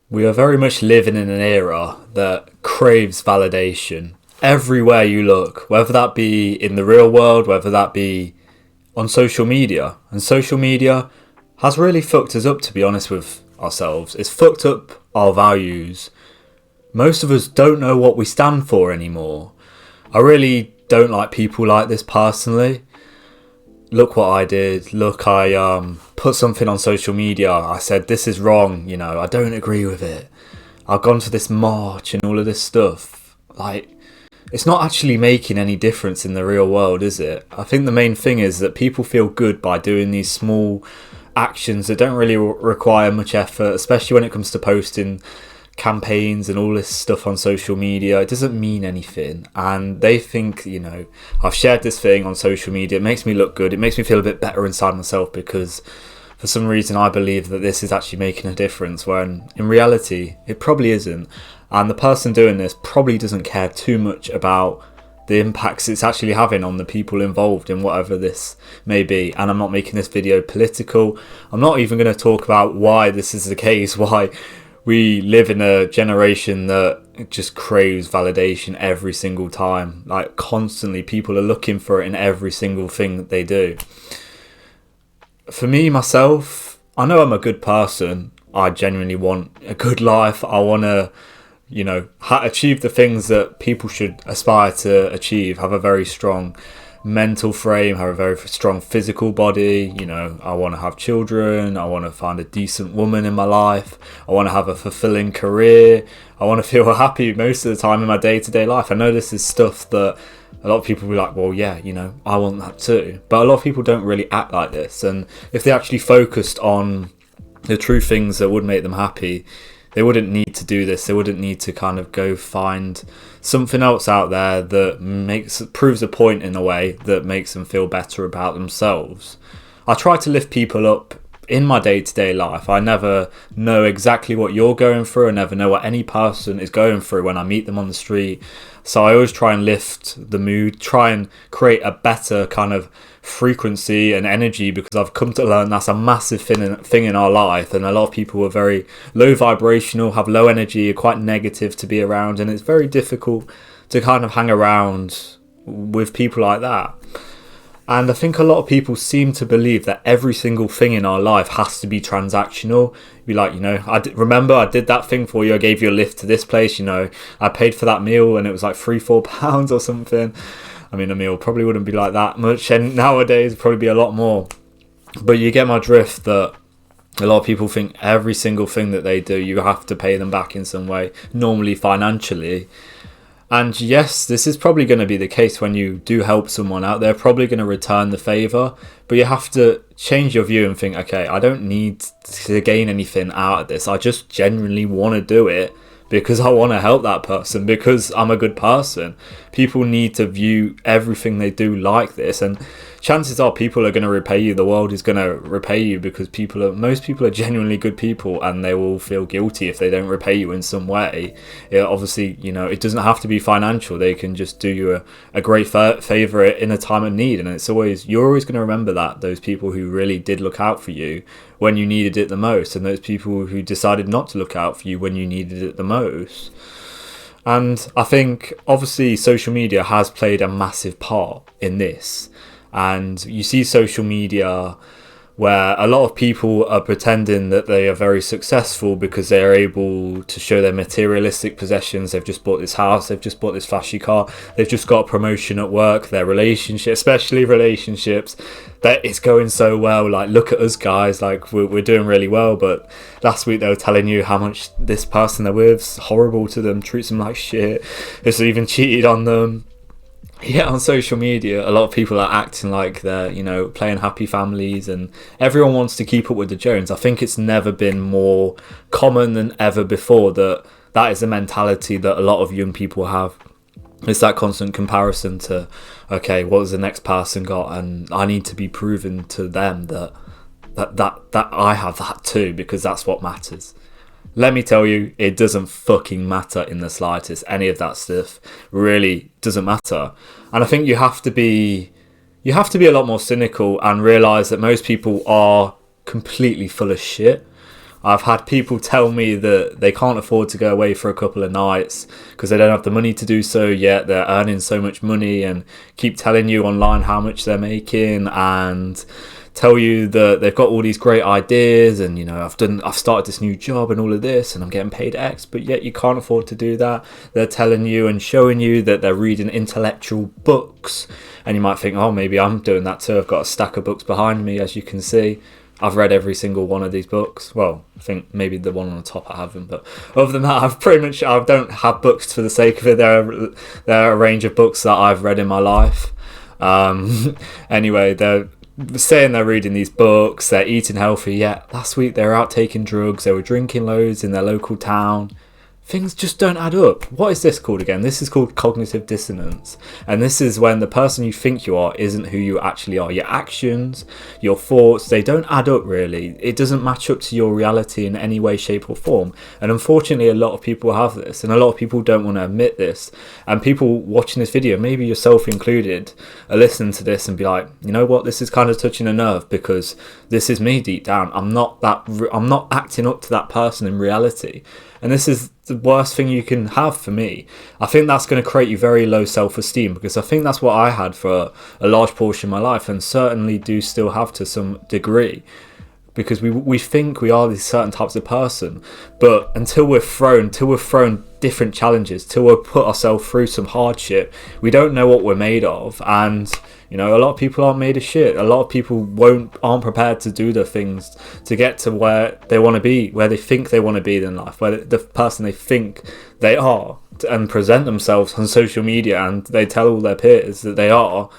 We are very much living in an era that craves validation. Everywhere you look, whether that be in the real world, whether that be on social media. And social media has really fucked us up, to be honest with ourselves. It's fucked up our values. Most of us don't know what we stand for anymore. I really don't like people like this personally. Look what I did. Look, I put something on social media. I said, this is wrong, I don't agree with it. I've gone to this march and all of this stuff. Like, it's not actually making any difference in the real world, is it? I think the main thing is that people feel good by doing these small actions that don't really require much effort, especially when it comes to posting campaigns and all this stuff on social media. It doesn't mean anything, and they think, I've shared this thing on social media, it makes me look good, it makes me feel a bit better inside myself because for some reason I believe that this is actually making a difference, when in reality it probably isn't. And the person doing this probably doesn't care too much about the impacts it's actually having on the people involved in whatever this may be. And I'm not making this video political. I'm not even going to talk about why this is the case, why we live in a generation that just craves validation every single time. Like, constantly, people are looking for it in every single thing that they do. For me, myself, I know I'm a good person. I genuinely want a good life. I want to, achieve the things that people should aspire to achieve. Have a very strong mental frame, have a very strong physical body. I want to have children, I want to find a decent woman in my life, I want to have a fulfilling career, I want to feel happy most of the time in my day-to-day life. I know this is stuff that a lot of people will be like, well, yeah, I want that too, but a lot of people don't really act like this. And if they actually focused on the true things that would make them happy, they wouldn't need to do this. They wouldn't need to kind of go find something else out there that proves a point in a way that makes them feel better about themselves. I try to lift people up in my day-to-day life. I never know exactly what you're going through. I never know what any person is going through when I meet them on the street. So I always try and lift the mood, try and create a better kind of frequency and energy, because I've come to learn that's a massive thing in our life. And a lot of people are very low vibrational, have low energy, are quite negative to be around, and it's very difficult to kind of hang around with people like that. And I think a lot of people seem to believe that every single thing in our life has to be transactional. Be like, remember I did that thing for you, I gave you a lift to this place, I paid for that meal and it was like £3-4 or something. I mean, a meal probably wouldn't be like that much, and nowadays it'd probably be a lot more. But you get my drift, that a lot of people think every single thing that they do, you have to pay them back in some way, normally financially. And yes, this is probably going to be the case when you do help someone out. They're probably going to return the favour, but you have to change your view and think, okay, I don't need to gain anything out of this. I just genuinely want to do it because I want to help that person, because I'm a good person. People need to view everything they do like this, and chances are people are going to repay you. The world is going to repay you, because most people are genuinely good people, and they will feel guilty if they don't repay you in some way. Obviously, it doesn't have to be financial. They can just do you a great favour in a time of need, and you're always going to remember that, those people who really did look out for you when you needed it the most, and those people who decided not to look out for you when you needed it the most. And I think obviously social media has played a massive part in this. And you see social media where a lot of people are pretending that they are very successful because they are able to show their materialistic possessions. They've just bought this house, they've just bought this flashy car, they've just got a promotion at work, their relationship, especially relationships, that it's going so well. Like, look at us guys, like we're doing really well. But last week they were telling you how much this person they're with's horrible to them, treats them like shit, has even cheated on them. Yeah, on social media, a lot of people are acting like they're, playing happy families, and everyone wants to keep up with the Jones. I think it's never been more common than ever before that is the mentality that a lot of young people have. It's that constant comparison to, okay, what has the next person got, and I need to be proven to them that I have that too, because that's what matters. Let me tell you, it doesn't fucking matter in the slightest. Any of that stuff really doesn't matter. And I think you have to be a lot more cynical and realise that most people are completely full of shit. I've had people tell me that they can't afford to go away for a couple of nights because they don't have the money to do so yet. They're earning so much money and keep telling you online how much they're making and tell you that they've got all these great ideas and, you know, I've started this new job and all of this and I'm getting paid X, but yet you can't afford to do that. They're telling you and showing you that they're reading intellectual books, and you might think, oh, maybe I'm doing that too. I've got a stack of books behind me, as you can see. I've read every single one of these books. Well, I think maybe the one on the top I haven't, but other than that, I don't have books for the sake of it. There are a range of books that I've read in my life. Anyway, they're saying they're reading these books, they're eating healthy, yet last week they were out taking drugs, they were drinking loads in their local town. Things just don't add up. What is this called again? This is called cognitive dissonance. And this is when the person you think you are isn't who you actually are. Your actions, your thoughts, they don't add up really. It doesn't match up to your reality in any way, shape or form. And unfortunately, a lot of people have this. And a lot of people don't want to admit this. And people watching this video, maybe yourself included, are listening to this and be like, you know what, this is kind of touching a nerve because this is me deep down. I'm not acting up to that person in reality. And this is the worst thing you can have for me. I think that's going to create you very low self-esteem, because I think that's what I had for a large portion of my life, and certainly do still have to some degree, because we think we are these certain types of person, but until we're thrown different challenges, till we've put ourselves through some hardship, we don't know what we're made of. And you know, a lot of people aren't made of shit. A lot of people aren't prepared to do the things to get to where they want to be, where they think they want to be in life, where the person they think they are, and present themselves on social media, and they tell all their peers that they are,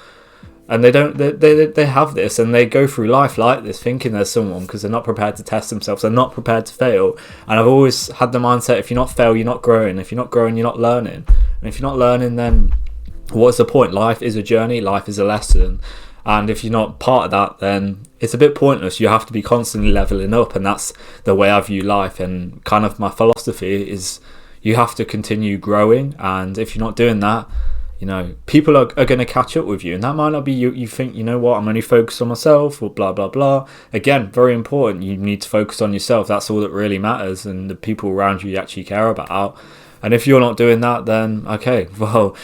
and they don't. They have this, and they go through life like this, thinking there's someone, because they're not prepared to test themselves. They're not prepared to fail. And I've always had the mindset: if you're not fail, you're not growing. If you're not growing, you're not learning. And if you're not learning, then what's the point? Life is a journey, life is a lesson, and if you're not part of that, then it's a bit pointless. You have to be constantly leveling up, and that's the way I view life. And kind of my philosophy is you have to continue growing, and if you're not doing that, you know, people are going to catch up with you, and that might not be you think, you know what, I'm only focused on myself, or blah blah blah. Again, very important, you need to focus on yourself. That's all that really matters, and the people around you actually care about. And if you're not doing that, then okay, well,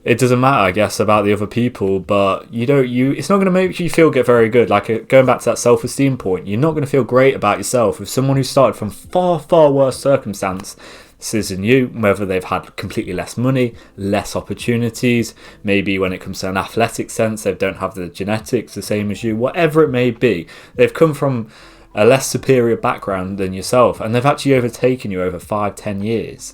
it doesn't matter, I guess, about the other people, but it's not going to make you feel very good. Like, going back to that self-esteem point, you're not going to feel great about yourself with someone who started from far, far worse circumstances than you, whether they've had completely less money, less opportunities, maybe when it comes to an athletic sense, they don't have the genetics the same as you, whatever it may be. They've come from a less superior background than yourself, and they've actually overtaken you over 5-10 years.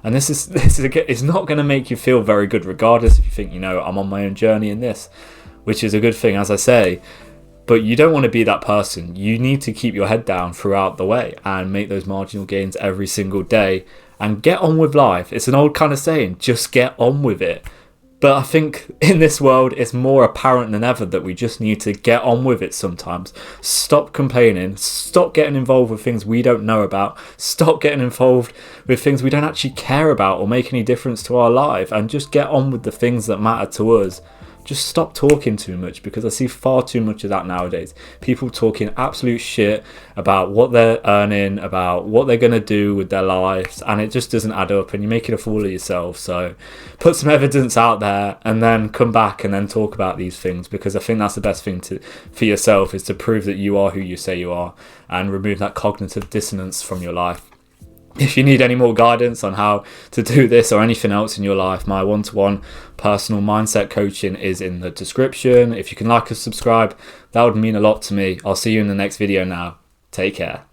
And this is it's not going to make you feel very good, regardless if you think, you know, I'm on my own journey in this, which is a good thing, as I say. But you don't want to be that person. You need to keep your head down throughout the way and make those marginal gains every single day and get on with life. It's an old kind of saying, just get on with it. But I think in this world, it's more apparent than ever that we just need to get on with it sometimes. Stop complaining. Stop getting involved with things we don't know about. Stop getting involved with things we don't actually care about or make any difference to our life. And just get on with the things that matter to us. Just stop talking too much, because I see far too much of that nowadays. People talking absolute shit about what they're earning, about what they're going to do with their lives, and it just doesn't add up, and you're making a fool of yourself. So put some evidence out there and then come back and then talk about these things, because I think that's the best thing for yourself, is to prove that you are who you say you are and remove that cognitive dissonance from your life. If you need any more guidance on how to do this or anything else in your life, my one-to-one personal mindset coaching is in the description. If you can like and subscribe, that would mean a lot to me. I'll see you in the next video now. Take care.